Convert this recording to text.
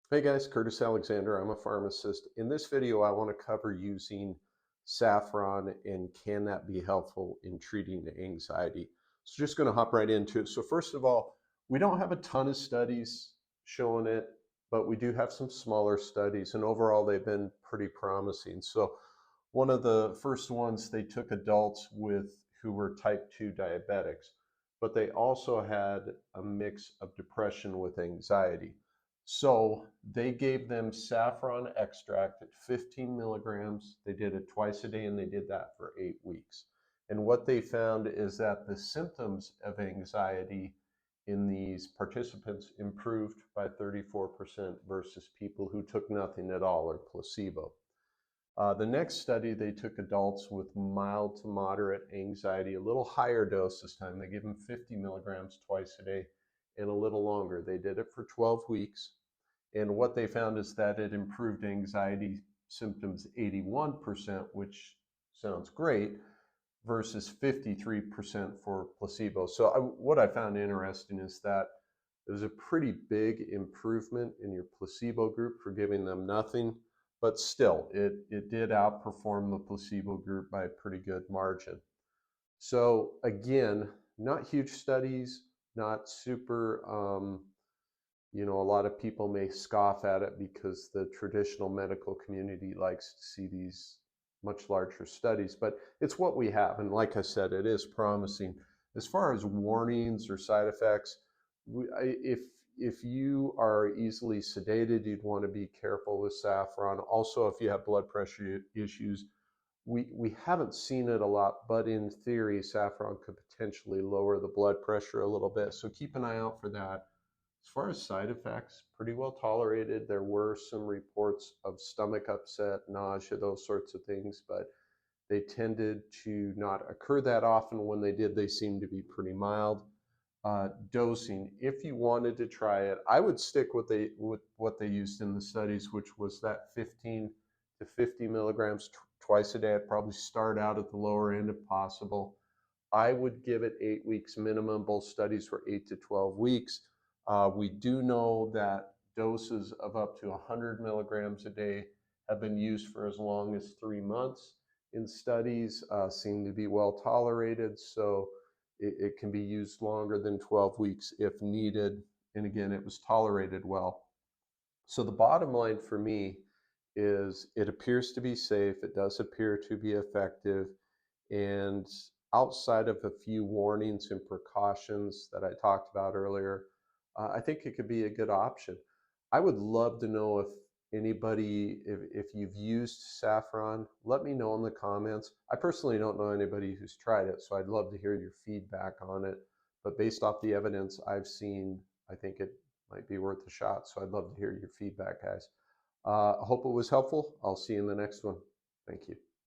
Hey guys, Curtis Alexander. I'm a pharmacist. In this video, I want to cover using saffron and can that be helpful in treating anxiety. So just going to hop right into it. So first of all, we don't have a ton of studies showing it, but we do have some smaller studies, and overall they've been pretty promising. So one of the first ones, they took adults who were type 2 diabetics, but they also had a mix of depression with anxiety. So they gave them saffron extract at 15 milligrams. They did it twice a day and they did that for 8 weeks. And what they found is that the symptoms of anxiety in these participants improved by 34% versus people who took nothing at all or placebo. The next study, they took adults with mild to moderate anxiety, a little higher dose this time. They gave them 50 milligrams twice a day and a little longer. They did it for 12 weeks. And what they found is that it improved anxiety symptoms 81%, which sounds great, versus 53% for placebo. So what I found interesting is that there's a pretty big improvement in your placebo group for giving them nothing, but still, it did outperform the placebo group by a pretty good margin. So again, not huge studies, not super a lot of people may scoff at it because the traditional medical community likes to see these much larger studies, but it's what we have. And like I said, it is promising. As far as warnings or side effects, if you are easily sedated, you'd want to be careful with saffron. Also, if you have blood pressure issues, we haven't seen it a lot, but in theory, saffron could potentially lower the blood pressure a little bit. So keep an eye out for that. As far as side effects, pretty well tolerated. There were some reports of stomach upset, nausea, those sorts of things, but they tended to not occur that often. When they did, they seemed to be pretty mild. Dosing, if you wanted to try it, I would stick with what they used in the studies, which was that 15 to 50 milligrams twice a day. I'd probably start out at the lower end if possible. I would give it 8 weeks minimum. Both studies were 8 to 12 weeks. We do know that doses of up to 100 milligrams a day have been used for as long as 3 months in studies, seem to be well tolerated. So it can be used longer than 12 weeks if needed. And again, it was tolerated well. So the bottom line for me is it appears to be safe. It does appear to be effective. And outside of a few warnings and precautions that I talked about earlier, I think it could be a good option. I would love to know if anybody, if you've used saffron, let me know in the comments. I personally don't know anybody who's tried it, so I'd love to hear your feedback on it. But based off the evidence I've seen, I think it might be worth a shot. So I'd love to hear your feedback, guys. I hope it was helpful. I'll see you in the next one. Thank you.